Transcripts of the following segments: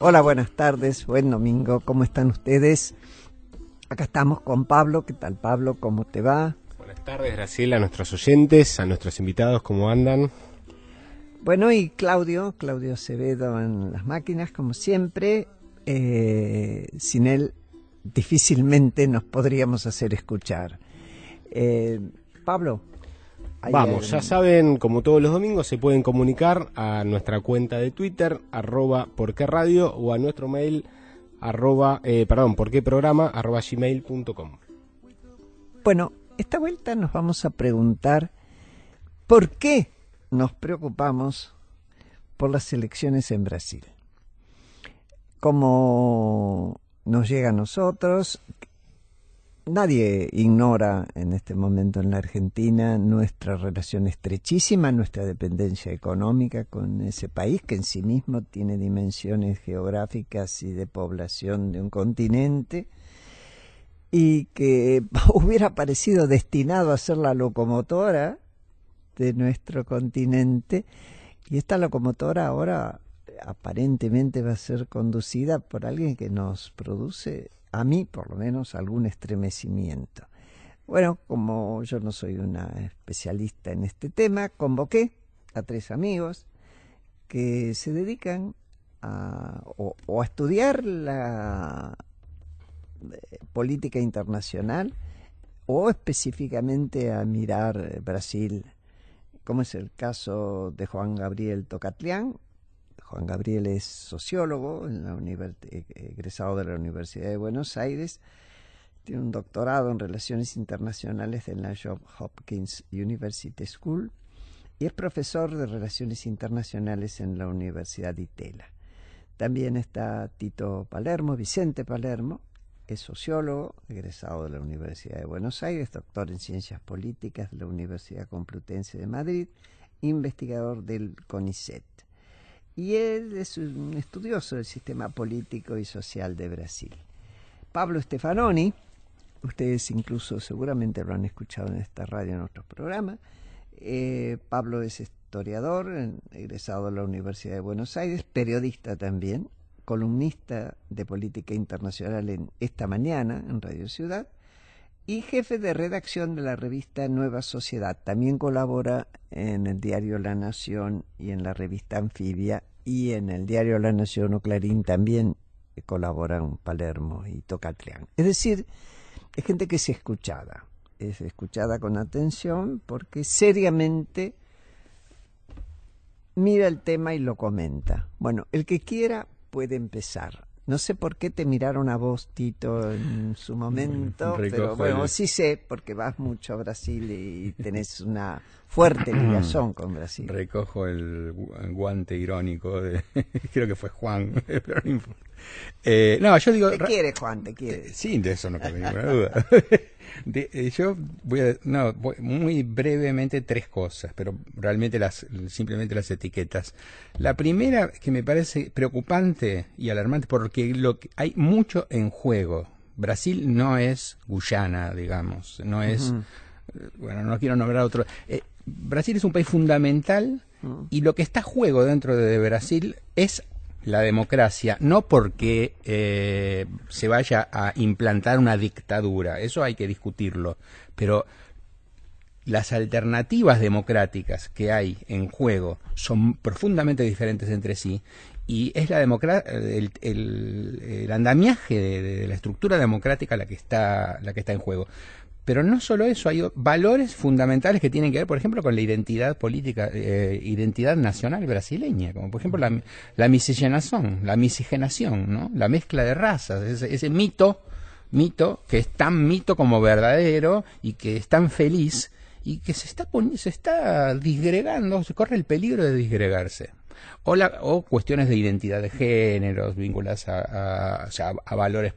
Hola, buenas tardes, buen domingo, ¿cómo están ustedes? Acá estamos con Pablo. ¿Qué tal, Pablo? ¿Cómo te va? Buenas tardes, Graciela, a nuestros oyentes, a nuestros invitados, ¿cómo andan? Bueno, y Claudio Acevedo en las máquinas, como siempre. Sin él difícilmente nos podríamos hacer escuchar. Pablo. Vamos, ya saben, como todos los domingos, se pueden comunicar a nuestra cuenta de Twitter, @porqueradio, o a nuestro mail, porqueprograma, @gmail.com. Bueno, esta vuelta nos vamos a preguntar por qué nos preocupamos por las elecciones en Brasil. ¿Cómo nos llega a nosotros? Nadie ignora en este momento en la Argentina nuestra relación estrechísima, nuestra dependencia económica con ese país que en sí mismo tiene dimensiones geográficas y de población de un continente y que hubiera parecido destinado a ser la locomotora de nuestro continente, y esta locomotora ahora aparentemente va a ser conducida por alguien que nos produce, a mí por lo menos, algún estremecimiento. Bueno, como yo no soy una especialista en este tema, convoqué a 3 amigos que se dedican a estudiar la política internacional o específicamente a mirar Brasil, como es el caso de Juan Gabriel Tocatlián. Juan Gabriel es sociólogo, egresado de la Universidad de Buenos Aires, tiene un doctorado en Relaciones Internacionales en la Johns Hopkins University School y es profesor de Relaciones Internacionales en la Universidad de Itela. También está Vicente Palermo, es sociólogo, egresado de la Universidad de Buenos Aires, doctor en Ciencias Políticas de la Universidad Complutense de Madrid, investigador del CONICET. Y él es un estudioso del sistema político y social de Brasil. Pablo Stefanoni, ustedes incluso seguramente lo han escuchado en esta radio en otros programas. Pablo es historiador, egresado de la Universidad de Buenos Aires, periodista también, columnista de política internacional en Esta Mañana, en Radio Ciudad, y jefe de redacción de la revista Nueva Sociedad. También colabora en el diario La Nación y en la revista Anfibia, y en el diario La Nación o Clarín también colaboran Palermo y Tocatlián. Es decir, es gente que es escuchada con atención porque seriamente mira el tema y lo comenta. Bueno, el que quiera puede empezar. No sé por qué te miraron a vos, Tito, en su momento, pero bueno, sí sé, porque vas mucho a Brasil y tenés una fuerte ligación con Brasil. Recojo el guante irónico de, creo que fue Juan. No, yo digo... ¿Te quiere, Juan? ¿Te quiere? Sí, de eso no cabe ninguna duda. Yo voy muy brevemente 3 cosas, pero realmente simplemente las etiquetas. La primera, que me parece preocupante y alarmante, porque hay mucho en juego. Brasil no es Guyana, digamos, no es... Bueno, no quiero nombrar otro... Brasil es un país fundamental y lo que está a juego dentro de Brasil es la democracia, no porque se vaya a implantar una dictadura, eso hay que discutirlo, pero las alternativas democráticas que hay en juego son profundamente diferentes entre sí, y es el andamiaje de la estructura democrática la que está en juego. Pero no solo eso, hay valores fundamentales que tienen que ver, por ejemplo, con la identidad política, identidad nacional brasileña, como por ejemplo la miscigenación, ¿no? La mezcla de razas, ese mito que es tan mito como verdadero y que es tan feliz y que se está disgregando, se corre el peligro de disgregarse. O cuestiones de identidad de géneros vinculadas a valores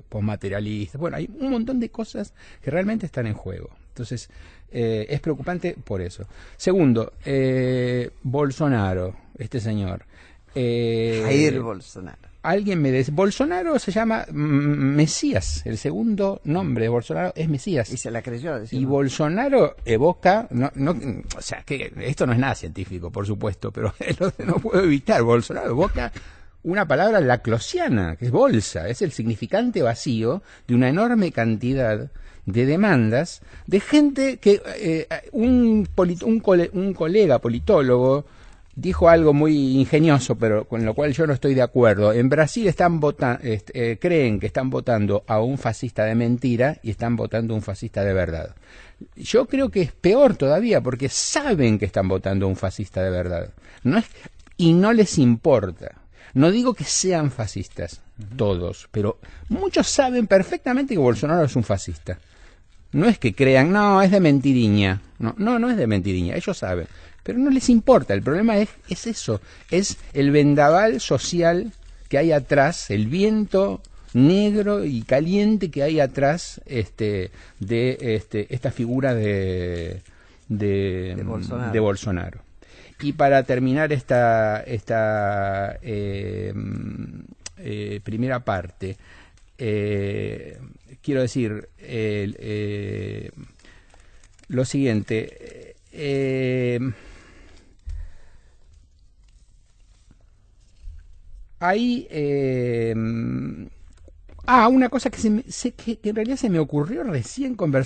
posmaterialistas. Bueno, hay un montón de cosas que realmente están en juego. Entonces, es preocupante por eso. Segundo, Bolsonaro, este señor. Jair Bolsonaro. Alguien me dice, Bolsonaro se llama Mesías, el segundo nombre de Bolsonaro es Mesías. Y se la creyó. Y Bolsonaro evoca, o sea, que esto no es nada científico, por supuesto, pero no puedo evitar, Bolsonaro evoca una palabra laclosiana, que es bolsa, es el significante vacío de una enorme cantidad de demandas de gente que un colega politólogo dijo algo muy ingenioso, pero con lo cual yo no estoy de acuerdo. En Brasil están creen que están votando a un fascista de mentira y están votando a un fascista de verdad. Yo creo que es peor todavía, porque saben que están votando a un fascista de verdad. Y no les importa. No digo que sean fascistas, todos, pero muchos saben perfectamente que Bolsonaro es un fascista. No es que crean, no, es de mentiriña. No es de mentiriña, ellos saben. Pero no les importa, el problema es eso, es el vendaval social que hay atrás, el viento negro y caliente que hay atrás de esta figura de Bolsonaro. Y para terminar esta primera parte, quiero decir lo siguiente. Hay una cosa que que en realidad se me ocurrió recién cuando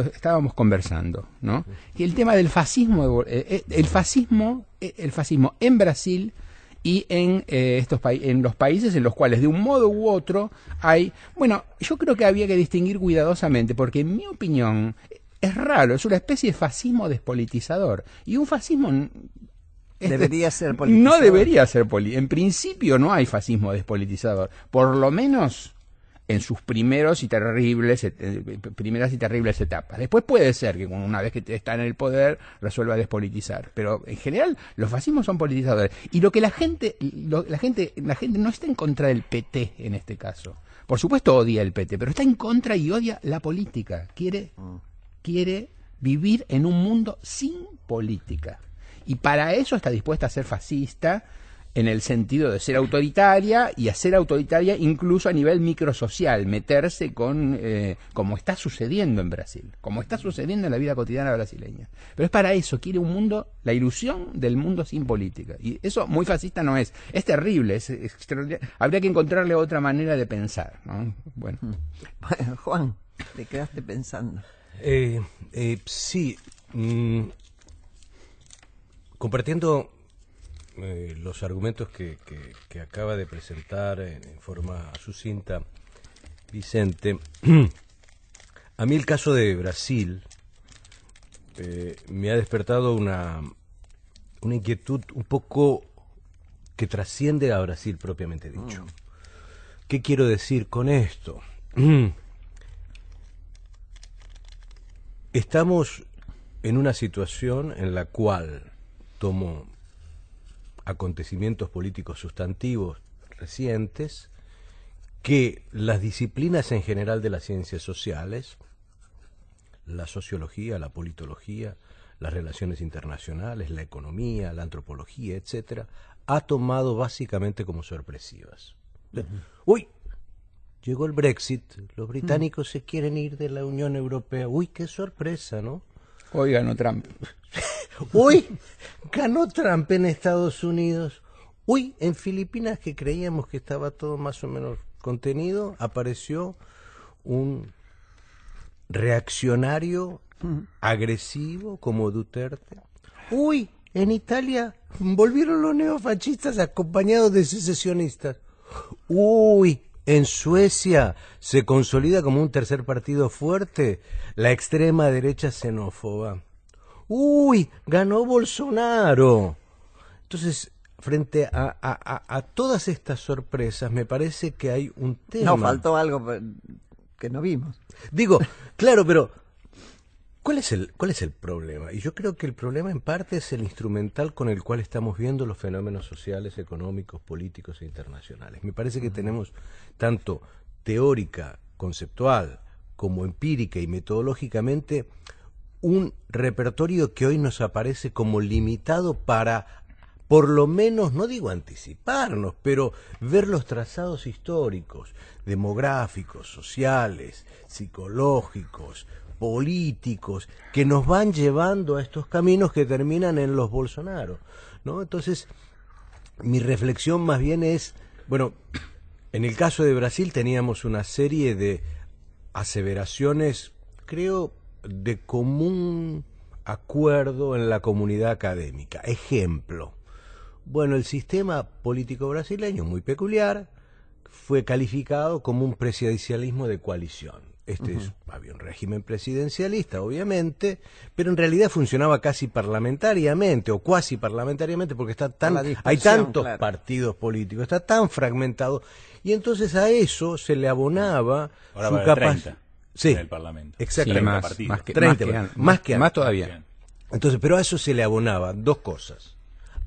estábamos conversando, ¿no? Que el tema del fascismo, el fascismo en Brasil y en en los países en los cuales de un modo u otro hay, bueno, yo creo que había que distinguir cuidadosamente, porque en mi opinión es raro, es una especie de fascismo despolitizador, y un fascismo debería ser politizador. No debería ser en principio no hay fascismo despolitizador, por lo menos en sus primeras y terribles etapas. Después puede ser que una vez que está en el poder resuelva despolitizar, pero en general los fascismos son politizadores. Y lo que la gente no está en contra del PT en este caso. Por supuesto odia el PT, pero está en contra y odia la política. Quiere vivir en un mundo sin política. Y para eso está dispuesta a ser fascista, en el sentido de ser autoritaria, y a ser autoritaria incluso a nivel microsocial, meterse con, como está sucediendo en Brasil, como está sucediendo en la vida cotidiana brasileña. Pero es para eso, quiere un mundo, la ilusión del mundo sin política. Y eso muy fascista no es terrible, es extraordinario. Habría que encontrarle otra manera de pensar, ¿no? Bueno, Juan, te quedaste pensando. Sí, compartiendo los argumentos que acaba de presentar en forma sucinta Vicente, a mí el caso de Brasil me ha despertado una inquietud un poco que trasciende a Brasil propiamente dicho. ¿Qué quiero decir con esto? Estamos en una situación en la cual tomo acontecimientos políticos sustantivos recientes, que las disciplinas en general de las ciencias sociales, la sociología, la politología, las relaciones internacionales, la economía, la antropología, etcétera, ha tomado básicamente como sorpresivas. Uy, llegó el Brexit, los británicos se quieren ir de la Unión Europea. Uy, qué sorpresa, ¿no? hoy ganó Trump. Uy, ganó Trump en Estados Unidos. Uy, en Filipinas, que creíamos que estaba todo más o menos contenido, apareció un reaccionario agresivo como Duterte. Uy, en Italia volvieron los neofascistas acompañados de secesionistas. Uy, en Suecia se consolida como un tercer partido fuerte la extrema derecha xenófoba. Uy, ganó Bolsonaro. Entonces, frente a todas estas sorpresas, me parece que hay un tema. No, faltó algo que no vimos. Digo, claro, pero ¿cuál es el problema? Y yo creo que el problema en parte es el instrumental con el cual estamos viendo los fenómenos sociales, económicos, políticos e internacionales. Me parece que tenemos tanto teórica, conceptual, como empírica y metodológicamente un repertorio que hoy nos aparece como limitado para, por lo menos, no digo anticiparnos, pero ver los trazados históricos, demográficos, sociales, psicológicos, políticos, que nos van llevando a estos caminos que terminan en los Bolsonaro, ¿no? Entonces, mi reflexión más bien es Bueno, en el caso de Brasil teníamos una serie de aseveraciones, creo, de común acuerdo en la comunidad académica. Ejemplo, bueno, el sistema político brasileño, muy peculiar, fue calificado como un presidencialismo de coalición. Había un régimen presidencialista, obviamente, pero en realidad funcionaba casi parlamentariamente o cuasi parlamentariamente, porque hay tantos partidos políticos, está tan fragmentado, y entonces a eso se le abonaba ahora su capacidad. Sí, en el Parlamento. Exactamente. Sí, más que antes todavía. Entonces, pero a eso se le abonaban dos cosas.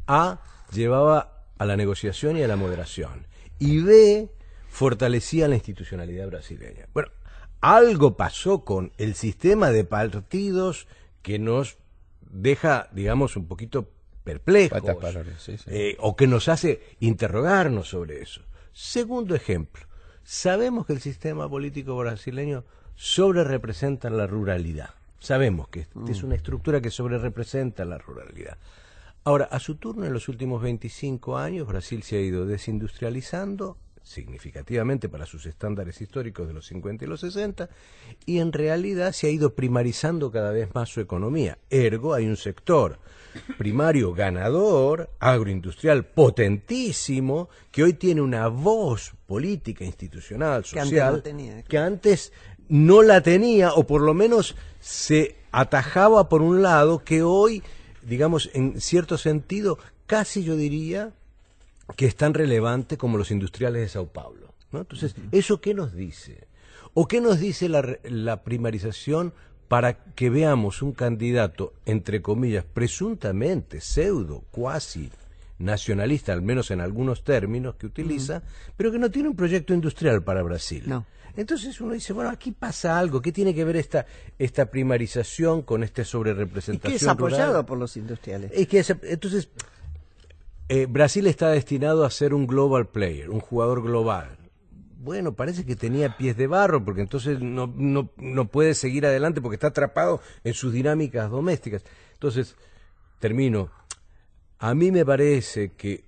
A, llevaba a la negociación y a la moderación. Y B, fortalecía la institucionalidad brasileña. Bueno, algo pasó con el sistema de partidos que nos deja, digamos, un poquito perplejos, o que nos hace interrogarnos sobre eso. Segundo ejemplo, sabemos que el sistema político brasileño sobrerepresenta la ruralidad. Sabemos que es una estructura que sobrerepresenta la ruralidad. Ahora, a su turno, en los últimos 25 años, Brasil se ha ido desindustrializando significativamente para sus estándares históricos de los 50 y los 60, y en realidad se ha ido primarizando cada vez más su economía. Ergo, hay un sector primario ganador, agroindustrial potentísimo, que hoy tiene una voz política, institucional, social, que antes no la tenía, o por lo menos se atajaba por un lado, que hoy, digamos, en cierto sentido, casi yo diría que es tan relevante como los industriales de Sao Paulo, ¿no? Entonces, ¿eso qué nos dice? ¿O qué nos dice la primarización para que veamos un candidato, entre comillas, presuntamente pseudo, cuasi nacionalista, al menos en algunos términos que utiliza, pero que no tiene un proyecto industrial para Brasil? No. Entonces uno dice, bueno, aquí pasa algo. ¿Qué tiene que ver esta primarización con esta sobrerepresentación rural? Y que es apoyado rural por los industriales. Entonces, Brasil está destinado a ser un global player, un jugador global. Bueno, parece que tenía pies de barro, porque entonces no puede seguir adelante porque está atrapado en sus dinámicas domésticas. Entonces, termino. A mí me parece que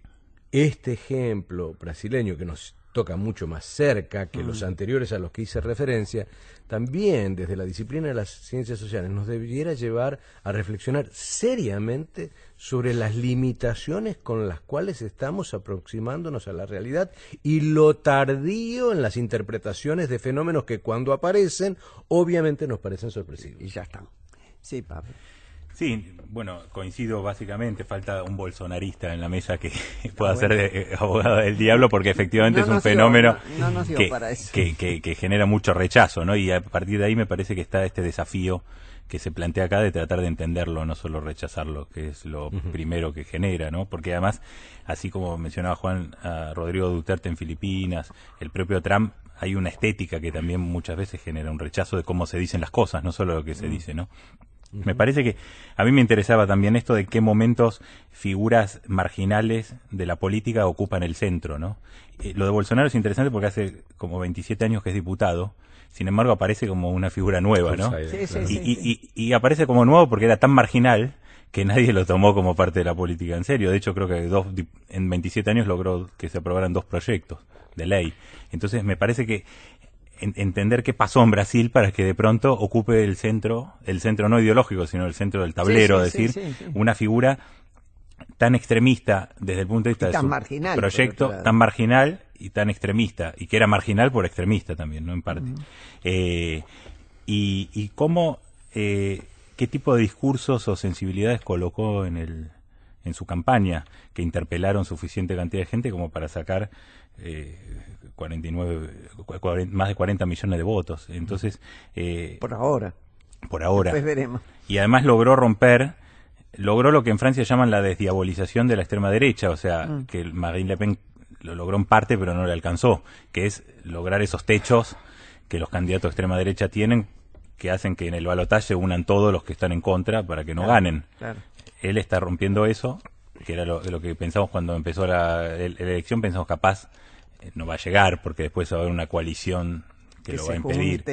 este ejemplo brasileño, que nos toca mucho más cerca que los anteriores a los que hice referencia, también desde la disciplina de las ciencias sociales nos debiera llevar a reflexionar seriamente sobre las limitaciones con las cuales estamos aproximándonos a la realidad y lo tardío en las interpretaciones de fenómenos que cuando aparecen obviamente nos parecen sorpresivos. Y ya está. Sí, Pablo. Sí, bueno, coincido básicamente, falta un bolsonarista en la mesa que pueda ser de abogado del diablo, porque efectivamente es un fenómeno que genera mucho rechazo, ¿no? Y a partir de ahí me parece que está este desafío que se plantea acá de tratar de entenderlo, no solo rechazarlo, que es lo primero que genera, ¿no? Porque además, así como mencionaba Juan, a Rodrigo Duterte en Filipinas, el propio Trump, hay una estética que también muchas veces genera un rechazo de cómo se dicen las cosas, no solo lo que se dice, ¿no? Me parece que a mí me interesaba también esto de qué momentos figuras marginales de la política ocupan el centro, ¿no? Lo de Bolsonaro es interesante porque hace como 27 años que es diputado, sin embargo aparece como una figura nueva, ¿no? Y aparece como nuevo porque era tan marginal que nadie lo tomó como parte de la política en serio. De hecho, creo que en 27 años logró que se aprobaran 2 proyectos de ley. Entonces, me parece que entender qué pasó en Brasil para que de pronto ocupe el centro no ideológico, sino el centro del tablero, una figura tan extremista desde el punto de vista de su proyecto, tan marginal y tan extremista, y que era marginal por extremista también, ¿no? En parte. Y cómo, qué tipo de discursos o sensibilidades colocó en su campaña, que interpelaron suficiente cantidad de gente como para sacar más de 40 millones de votos. Entonces, por ahora. Después veremos. Y además logró lo que en Francia llaman la desdiabolización de la extrema derecha, o sea, que Marine Le Pen lo logró en parte, pero no le alcanzó, que es lograr esos techos que los candidatos de extrema derecha tienen, que hacen que en el balotaje se unan todos los que están en contra para que no ganen. Claro. Él está rompiendo eso, que era lo que pensamos cuando empezó la elección, pensamos capaz no va a llegar porque después va a haber una coalición que lo va a impedir,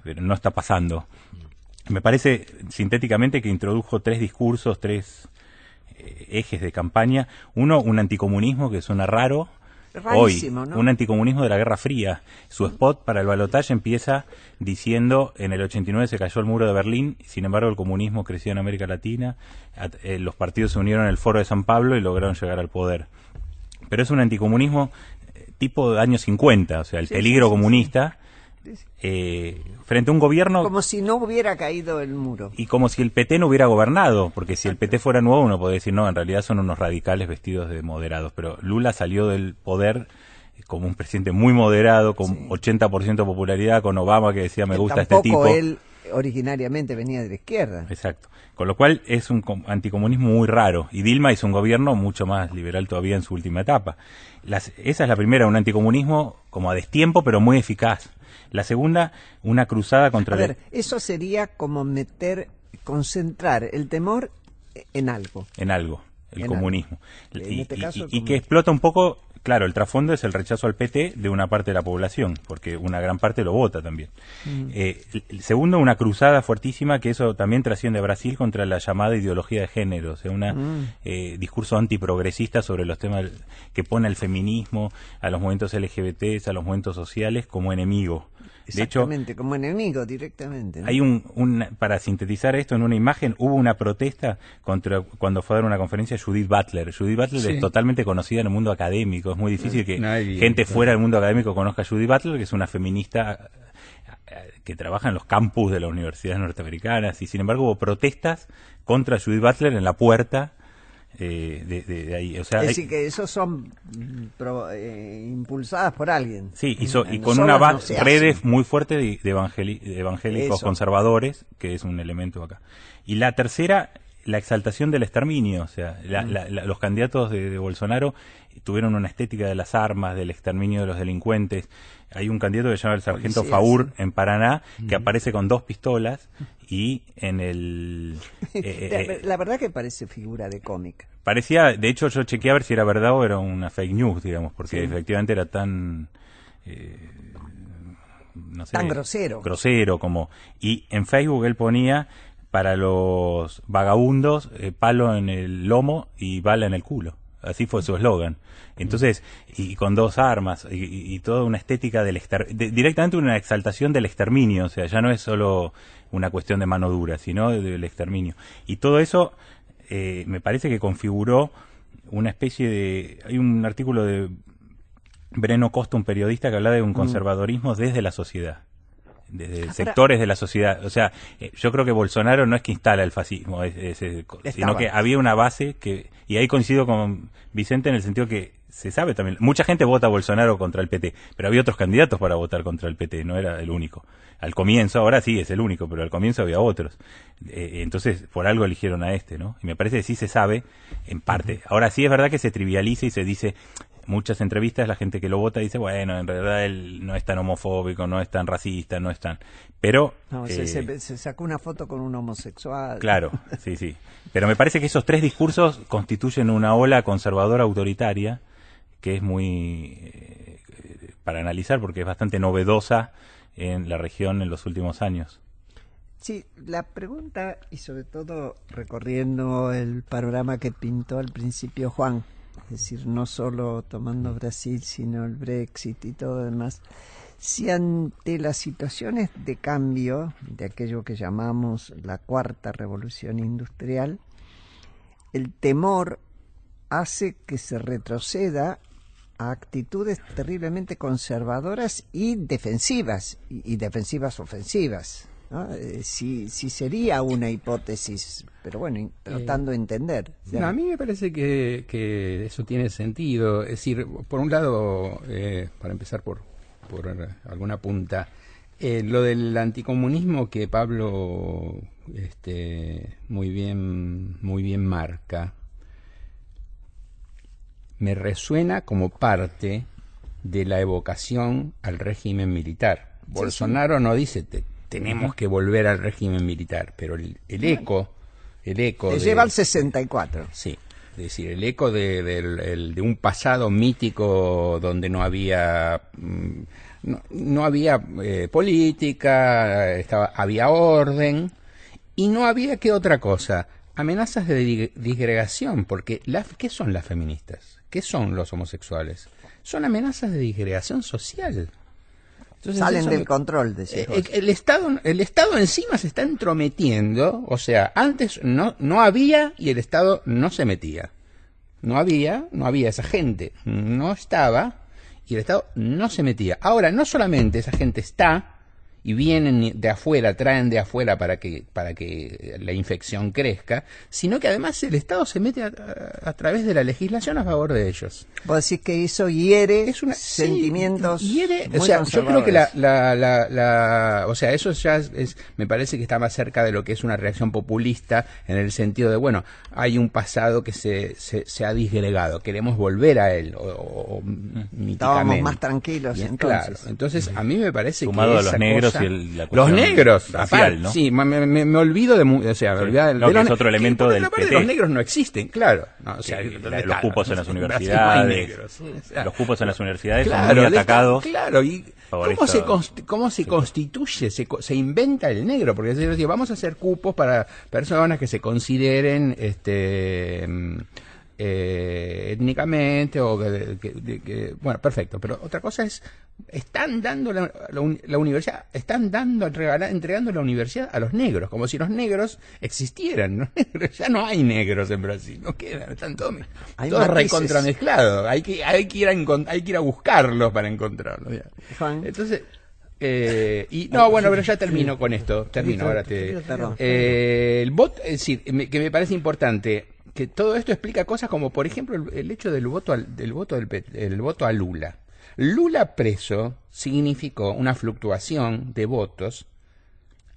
pero no está pasando. Me parece sintéticamente que introdujo 3 discursos, 3 ejes de campaña. Uno, un anticomunismo que suena raro, hoy, ¿no? un anticomunismo de la Guerra Fría. Su spot para el balotaje empieza diciendo: en el 89 se cayó el muro de Berlín, sin embargo el comunismo creció en América Latina, los partidos se unieron en el Foro de San Pablo y lograron llegar al poder. Pero es un anticomunismo tipo de años 50, o sea, el peligro comunista. Frente a un gobierno... Como si no hubiera caído el muro. Y como si el PT no hubiera gobernado, porque si el PT fuera nuevo uno podría decir, no, en realidad son unos radicales vestidos de moderados, pero Lula salió del poder como un presidente muy moderado, con 80% de popularidad, con Obama que decía, me gusta este tipo. Él originariamente venía de la izquierda. Exacto. Con lo cual es un anticomunismo muy raro. Y Dilma hizo un gobierno mucho más liberal todavía en su última etapa. Esa es la primera, un anticomunismo como a destiempo, pero muy eficaz. La segunda, una cruzada contra... A ver, eso sería como concentrar el temor en algo. En algo, el comunismo. En este caso, y que explota un poco, claro, el trasfondo es el rechazo al PT de una parte de la población, porque una gran parte lo vota también. El segundo, una cruzada fuertísima, que eso también trasciende a Brasil, contra la llamada ideología de género, o sea, un discurso antiprogresista sobre los temas que pone al feminismo, a los movimientos LGBT, a los movimientos sociales como enemigo. Exactamente, de hecho, como enemigo directamente, ¿no? Hay para sintetizar esto en una imagen, hubo una protesta contra cuando fue a dar una conferencia Judith Butler. Judith Butler es totalmente conocida en el mundo académico. Es muy difícil que gente fuera del mundo académico conozca a Judith Butler, que es una feminista que trabaja en los campus de las universidades norteamericanas, y sin embargo hubo protestas contra Judith Butler en la puerta de ahí. O sea, es decir, que esos son impulsadas por alguien. Sí, y con una redes muy fuerte de evangélicos conservadores, que es un elemento acá. Y la tercera, la exaltación del exterminio. O sea, los candidatos de Bolsonaro tuvieron una estética de las armas, del exterminio de los delincuentes. Hay un candidato que se llama el sargento Faur en Paraná, que aparece con 2 pistolas y en el... la verdad que parece figura de cómic. Parecía, de hecho yo chequeé a ver si era verdad o era una fake news, digamos, porque efectivamente era tan... no sé, tan grosero. Grosero como... Y en Facebook él ponía, para los vagabundos, palo en el lomo y bala en el culo. Así fue su eslogan. Entonces, y con 2 armas, y toda una estética directamente una exaltación del exterminio. O sea, ya no es solo una cuestión de mano dura, sino del exterminio. Y todo eso me parece que configuró una especie de... Hay un artículo de Breno Costa, un periodista, que habla de un conservadorismo desde la sociedad, desde sectores de la sociedad. O sea, yo creo que Bolsonaro no es que instala el fascismo, sino que había una base que... Y ahí coincido con Vicente en el sentido que se sabe también, mucha gente vota a Bolsonaro contra el PT, pero había otros candidatos para votar contra el PT, no era el único. Al comienzo, ahora sí es el único, pero al comienzo había otros. Entonces, por algo eligieron a este, ¿no? Y me parece que sí se sabe, en parte. Ahora sí es verdad que se trivializa y se dice... Muchas entrevistas, la gente que lo vota dice, bueno, en realidad él no es tan homofóbico, no es tan racista, no es tan... Pero... No, se sacó una foto con un homosexual. Claro, sí. Pero me parece que esos 3 discursos constituyen una ola conservadora autoritaria que es muy... para analizar, porque es bastante novedosa en la región en los últimos años. Sí, la pregunta, y sobre todo recorriendo el panorama que pintó al principio Juan, es decir, no solo tomando Brasil, sino el Brexit y todo lo demás, si ante las situaciones de cambio, de aquello que llamamos la 4ª revolución industrial, el temor hace que se retroceda a actitudes terriblemente conservadoras y defensivas, y defensivas ofensivas, ¿no? Si sería una hipótesis, pero bueno, tratando de entender. No, a mí me parece que eso tiene sentido. Es decir, por un lado, para empezar por alguna punta, lo del anticomunismo que Pablo muy bien marca, me resuena como parte de la evocación al régimen militar. Bolsonaro no dice tenemos que volver al régimen militar, pero el eco te lleva al 64. Sí, es decir, el eco de un pasado mítico donde no había política, había orden y no había que otra cosa, amenazas de disgregación, porque ¿qué son las feministas? ¿Qué son los homosexuales? son amenazas de disgregación social. Entonces, salen del control, decís vos. El Estado encima se está entrometiendo, o sea, antes no había y el Estado no se metía. No había esa gente, no estaba y el Estado no se metía. Ahora, no solamente esa gente está y vienen de afuera, traen de afuera para que la infección crezca, sino que además el Estado se mete a través de la legislación a favor de ellos. Vos decís que eso hiere sentimientos. Hiere, muy o sea, yo creo que conservadores. o sea, eso ya me parece que está más cerca de lo que es una reacción populista, en el sentido de, bueno, hay un pasado que se ha disgregado, queremos volver a él, o míticamente. Estábamos más tranquilos. Bien, entonces. claro. Entonces, a mí me parece sumado que a los negros y los negros, racial, aparte, ¿no? sí, me olvido de, o sea, me olvidaba No, que es otro elemento del PP. Los negros no existen, claro. No, o sea, los cupos en las universidades, los cupos en las universidades claro, son muy atacados. Claro, y ¿cómo se constituye, se inventa el negro? Porque es decir, vamos a hacer cupos para personas que se consideren étnicamente o bueno, perfecto, pero otra cosa es, están dando la universidad, entregando la universidad a los negros, como si los negros existieran. Los negros, ya no hay negros en Brasil, no quedan, están todos recontramezclados, hay que ir a buscarlos para encontrarlos. Entonces, bueno, pero ya termino con esto, ahora el voto, es decir, que me parece importante que todo esto explica cosas como, por ejemplo, el hecho del voto a Lula. Lula preso significó una fluctuación de votos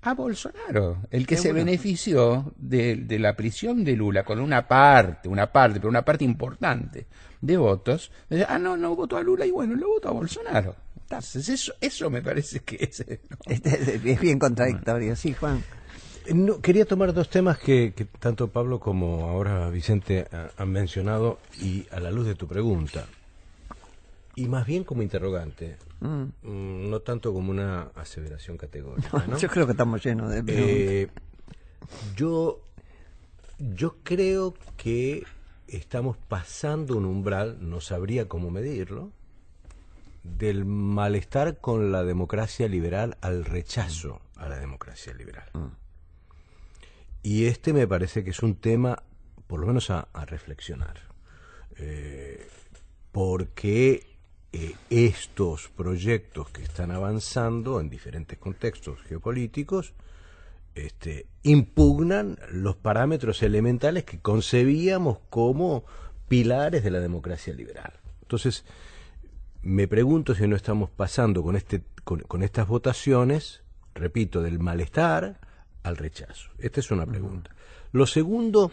a Bolsonaro, el que se benefició de la prisión de Lula con una parte importante de votos. No votó a Lula y bueno, lo votó a Bolsonaro. Entonces eso me parece que es bien contradictorio, sí, Juan. No, quería tomar dos temas que tanto Pablo como ahora Vicente han mencionado, y a la luz de tu pregunta, y más bien como interrogante, no tanto como una aseveración categórica, ¿no? Yo creo que estamos llenos de preguntas. Yo creo que estamos pasando un umbral, no sabría cómo medirlo, del malestar con la democracia liberal al rechazo a la democracia liberal. Y me parece que es un tema, por lo menos a reflexionar, porque estos proyectos que están avanzando en diferentes contextos geopolíticos impugnan los parámetros elementales que concebíamos como pilares de la democracia liberal. Entonces, me pregunto si no estamos pasando con estas votaciones, repito, del malestar al rechazo. Esta es una pregunta. Lo segundo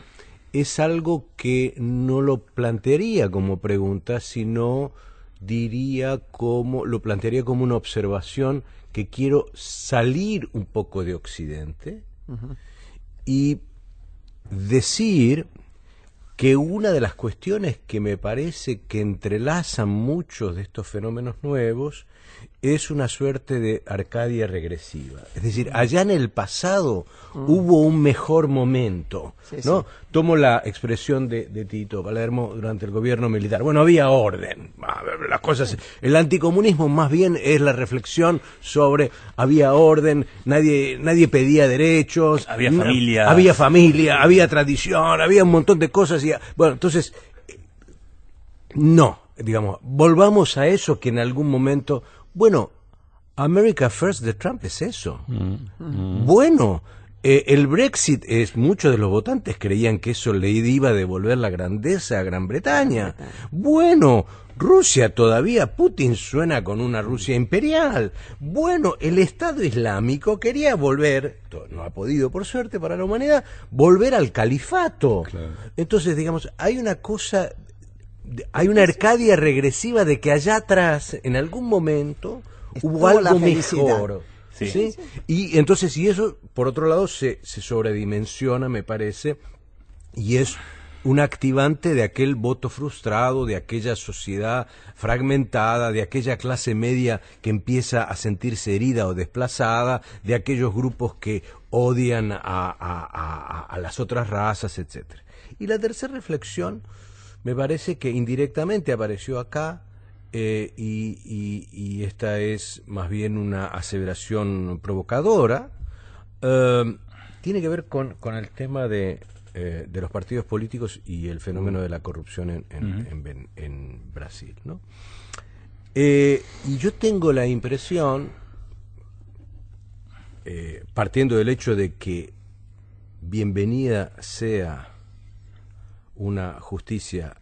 es algo que no lo plantearía como pregunta, sino lo plantearía como una observación que quiero salir un poco de Occidente y decir que una de las cuestiones que me parece que entrelazan muchos de estos fenómenos nuevos es una suerte de Arcadia regresiva. Es decir, allá en el pasado hubo un mejor momento, ¿no? Sí. Tomo la expresión de Tito Palermo durante el gobierno militar. Bueno, había orden. Las cosas, el anticomunismo más bien es la reflexión sobre había orden, nadie pedía derechos, había familia, había tradición, había un montón de cosas. Bueno, entonces, no, digamos, volvamos a eso que en algún momento... Bueno, America First de Trump es eso. Bueno, el Brexit, muchos de los votantes creían que eso le iba a devolver la grandeza a Gran Bretaña. Bueno, Rusia todavía, Putin suena con una Rusia imperial. Bueno, el Estado Islámico quería volver, no ha podido por suerte para la humanidad, volver al califato. Claro. Entonces, digamos, hay una Arcadia regresiva de que allá atrás, en algún momento, hubo algo mejor. Sí. Y entonces, y eso, por otro lado, se sobredimensiona, me parece, y es un activante de aquel voto frustrado, de aquella sociedad fragmentada, de aquella clase media que empieza a sentirse herida o desplazada, de aquellos grupos que odian a las otras razas, etcétera. Y la tercera reflexión me parece que indirectamente apareció acá, y esta es más bien una aseveración provocadora, tiene que ver con el tema de los partidos políticos y el fenómeno de la corrupción en Brasil, ¿no? Y yo tengo la impresión, partiendo del hecho de que bienvenida sea una justicia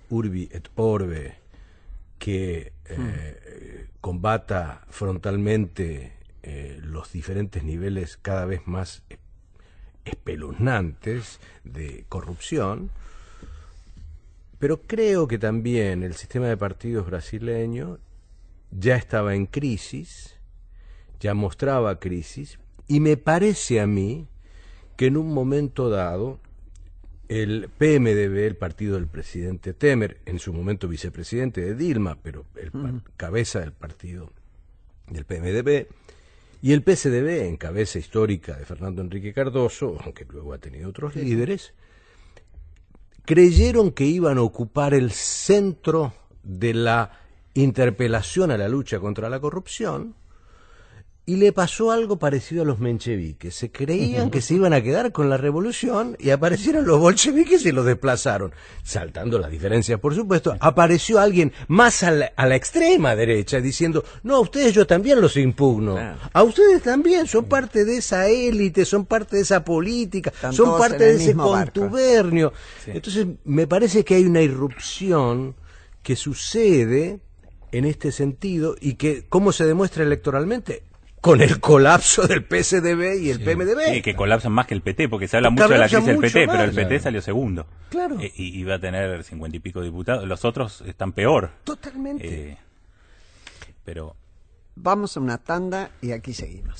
urbi et orbe que combata frontalmente los diferentes niveles cada vez más espeluznantes de corrupción, pero creo que también el sistema de partidos brasileño ya estaba en crisis, ya mostraba crisis, y me parece a mí que en un momento dado el PMDB, el partido del presidente Temer, en su momento vicepresidente de Dilma, pero cabeza del partido del PMDB, y el PSDB, en cabeza histórica de Fernando Henrique Cardoso, aunque luego ha tenido otros líderes, creyeron que iban a ocupar el centro de la interpelación a la lucha contra la corrupción, y le pasó algo parecido a los mencheviques. Se creían que se iban a quedar con la revolución y aparecieron los bolcheviques y los desplazaron. Saltando las diferencias, por supuesto, apareció alguien más a la extrema derecha diciendo, no, a ustedes yo también los impugno. Claro. A ustedes también son parte de esa élite, son parte de esa política, son parte de ese contubernio. Sí. Entonces, me parece que hay una irrupción que sucede en este sentido y que, ¿cómo se demuestra electoralmente? Con el colapso del PSDB y el PMDB. Sí, que colapsan más que el PT, porque se habla mucho de la crisis del PT, pero el PT claro. Salió segundo. Claro. Y va a tener 50 y pico diputados. Los otros están peor. Totalmente. Pero vamos a una tanda y aquí seguimos.